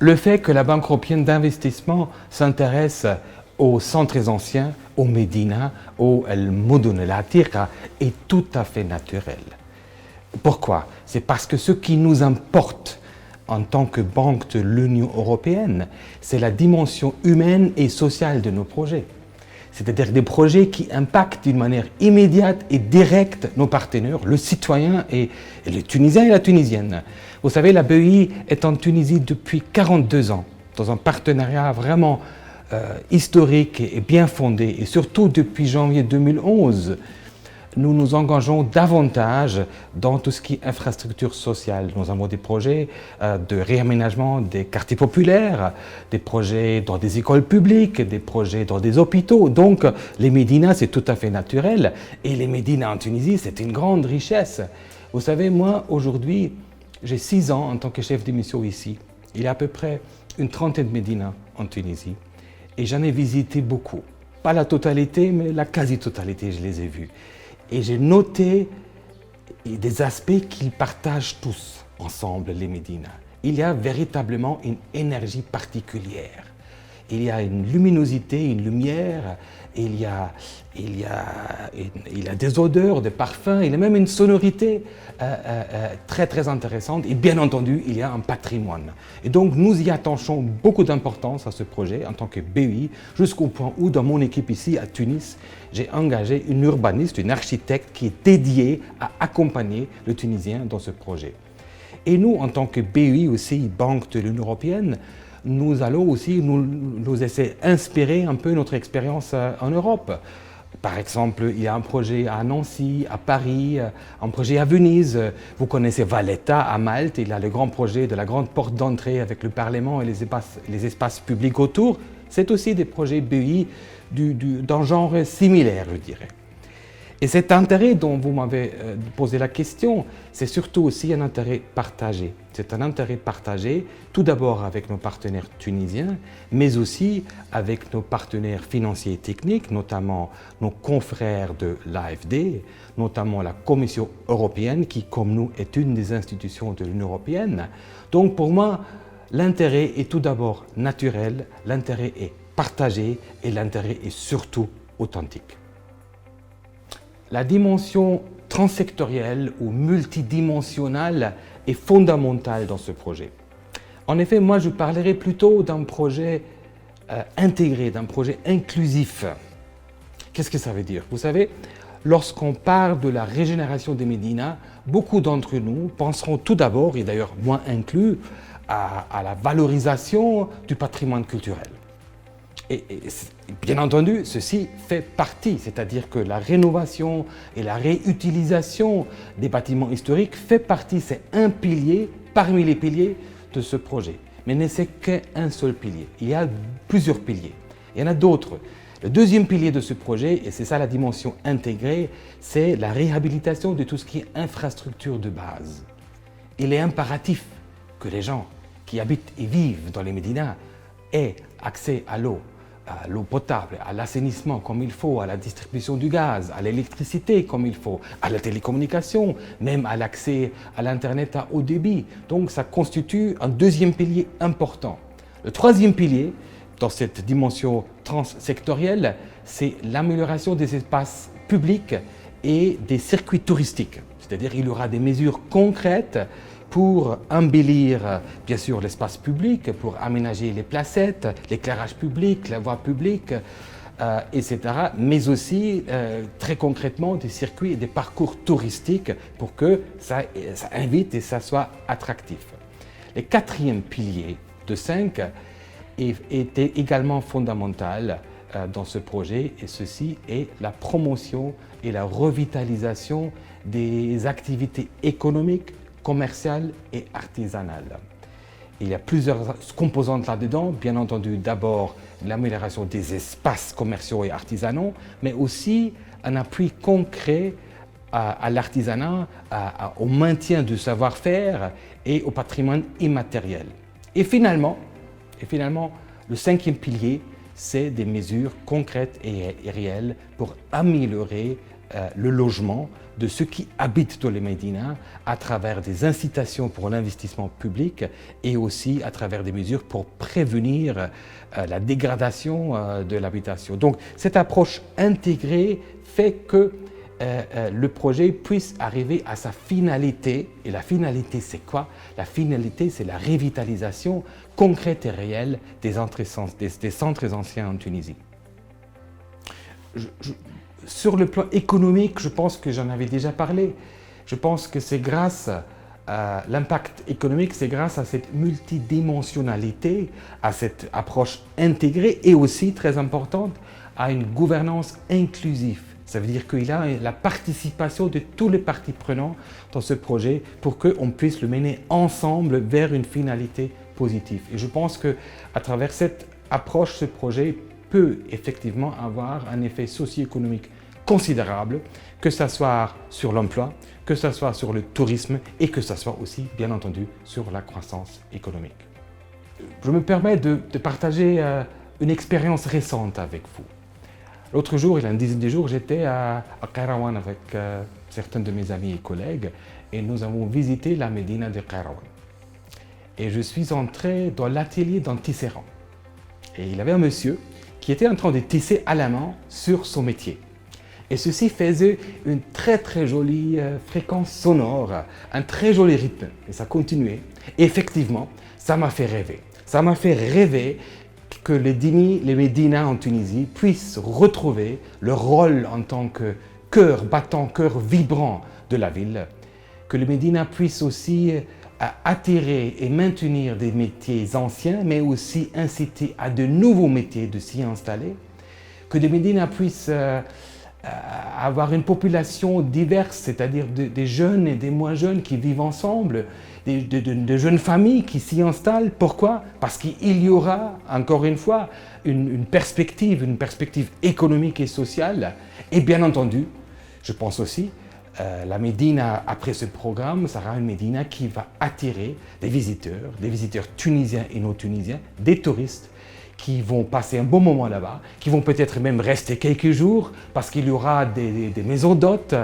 le fait que la Banque européenne d'investissement s'intéresse aux centres anciens, aux Médina, au Mudun al-Atiqa, est tout à fait naturel. Pourquoi? C'est parce que ce qui nous importe en tant que banque de l'Union européenne, c'est la dimension humaine et sociale de nos projets. C'est-à-dire des projets qui impactent d'une manière immédiate et directe nos partenaires, le citoyen et le Tunisien et la Tunisienne. Vous savez, la BEI est en Tunisie depuis 42 ans, dans un partenariat vraiment historique et bien fondé. Et surtout depuis janvier 2011, nous nous engageons davantage dans tout ce qui est infrastructure sociale. Nous avons des projets de réaménagement des quartiers populaires, des projets dans des écoles publiques, des projets dans des hôpitaux. Donc, les médinas, c'est tout à fait naturel. Et les médinas en Tunisie, c'est une grande richesse. Vous savez, moi, aujourd'hui, j'ai 6 ans en tant que chef de mission ici. Il y a à peu près une trentaine de médinas en Tunisie. Et j'en ai visité beaucoup. Pas la totalité, mais la quasi-totalité, je les ai vus. Et j'ai noté des aspects qu'ils partagent tous ensemble, les médinas. Il y a véritablement une énergie particulière. Il y a une luminosité, une lumière, il y a des odeurs, des parfums, il y a même une sonorité très très intéressante. Et bien entendu, il y a un patrimoine. Et donc nous y attachons beaucoup d'importance à ce projet en tant que BEI, jusqu'au point où dans mon équipe ici à Tunis, j'ai engagé une urbaniste, une architecte qui est dédiée à accompagner le Tunisien dans ce projet. Et nous, en tant que BEI aussi, Banque de l'Union européenne, nous allons aussi nous essayer d'inspirer un peu notre expérience en Europe. Par exemple, il y a un projet à Nancy, à Paris, un projet à Venise. Vous connaissez Valletta à Malte, il y a le grand projet de la grande porte d'entrée avec le Parlement et les espaces publics autour. C'est aussi des projets BEI d'un genre similaire, je dirais. Et cet intérêt dont vous m'avez posé la question, c'est surtout aussi un intérêt partagé. C'est un intérêt partagé tout d'abord avec nos partenaires tunisiens, mais aussi avec nos partenaires financiers et techniques, notamment nos confrères de l'AFD, notamment la Commission européenne qui, comme nous, est une des institutions de l'Union européenne. Donc pour moi, l'intérêt est tout d'abord naturel, l'intérêt est partagé et l'intérêt est surtout authentique. La dimension transsectorielle ou multidimensionnelle est fondamentale dans ce projet. En effet, moi je parlerai plutôt d'un projet intégré, d'un projet inclusif. Qu'est-ce que ça veut dire? Vous savez, lorsqu'on parle de la régénération des médinas, beaucoup d'entre nous penseront tout d'abord, et d'ailleurs moi inclus, à la valorisation du patrimoine culturel. Et bien entendu, ceci fait partie, c'est-à-dire que la rénovation et la réutilisation des bâtiments historiques fait partie, c'est un pilier parmi les piliers de ce projet. Mais ne c'est qu'un seul pilier. Il y a plusieurs piliers. Il y en a d'autres. Le deuxième pilier de ce projet, et c'est ça la dimension intégrée, c'est la réhabilitation de tout ce qui est infrastructure de base. Il est impératif que les gens qui habitent et vivent dans les médinas aient accès à l'eau potable, à l'assainissement comme il faut, à la distribution du gaz, à l'électricité comme il faut, à la télécommunication, même à l'accès à l'Internet à haut débit. Donc ça constitue un deuxième pilier important. Le troisième pilier, dans cette dimension transsectorielle, c'est l'amélioration des espaces publics et des circuits touristiques. C'est-à-dire qu'il y aura des mesures concrètes pour embellir, bien sûr, l'espace public, pour aménager les placettes, l'éclairage public, la voie publique, etc. Mais aussi, très concrètement, des circuits et des parcours touristiques pour que ça invite et ça soit attractif. Le quatrième pilier de 5 était également fondamental dans ce projet, et ceci est la promotion et la revitalisation des activités économiques, commerciales et artisanales. Il y a plusieurs composantes là-dedans, bien entendu d'abord l'amélioration des espaces commerciaux et artisanaux, mais aussi un appui concret à l'artisanat, au maintien du savoir-faire et au patrimoine immatériel. Et finalement, le cinquième pilier, c'est des mesures concrètes et réelles pour améliorer le logement de ceux qui habitent dans les médinas à travers des incitations pour l'investissement public et aussi à travers des mesures pour prévenir la dégradation de l'habitation. Donc cette approche intégrée fait que le projet puisse arriver à sa finalité. Et la finalité, c'est quoi? La finalité, c'est la revitalisation concrète et réelle des centres anciens en Tunisie. Sur le plan économique, je pense que j'en avais déjà parlé. Je pense que c'est grâce à l'impact économique, c'est grâce à cette multidimensionnalité, à cette approche intégrée et aussi, très importante, à une gouvernance inclusive. Ça veut dire qu'il y a la participation de tous les parties prenantes dans ce projet pour qu'on puisse le mener ensemble vers une finalité positive. Et je pense qu'à travers cette approche, ce projet peut effectivement avoir un effet socio-économique considérable, que ce soit sur l'emploi, que ce soit sur le tourisme et que ce soit aussi, bien entendu, sur la croissance économique. Je me permets de partager une expérience récente avec vous. L'autre jour, il y a une dizaine de jours, j'étais à Kairouan avec certains de mes amis et collègues et nous avons visité la médina de Kairouan. Et je suis entré dans l'atelier d'un tisserand. Et il y avait un monsieur qui était en train de tisser à la main sur son métier. Et ceci faisait une très jolie fréquence sonore, un très joli rythme. Et ça continuait. Et effectivement, ça m'a fait rêver. Ça m'a fait rêver que les médinas en Tunisie puissent retrouver leur rôle en tant que cœur battant, cœur vibrant de la ville. Que les médinas puissent aussi attirer et maintenir des métiers anciens, mais aussi inciter à de nouveaux métiers de s'y installer. Que les médinas puissent avoir une population diverse, c'est-à-dire des jeunes et des moins jeunes qui vivent ensemble, de jeunes familles qui s'y installent. Pourquoi? Parce qu'il y aura, encore une fois, une perspective économique et sociale. Et bien entendu, je pense aussi, la Médina, après ce programme, sera une Médina qui va attirer des visiteurs tunisiens et non tunisiens, des touristes, qui vont passer un bon moment là-bas, qui vont peut-être même rester quelques jours parce qu'il y aura des maisons d'hôtes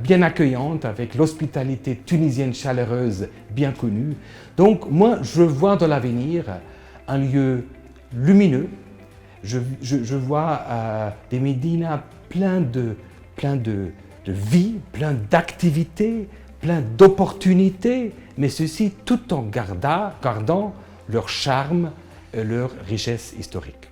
bien accueillantes avec l'hospitalité tunisienne chaleureuse bien connue. Donc moi, je vois dans l'avenir un lieu lumineux. Je vois des médinas plein de vie, plein d'activités, plein d'opportunités, mais ceci tout en gardant leur charme, leur richesse historique.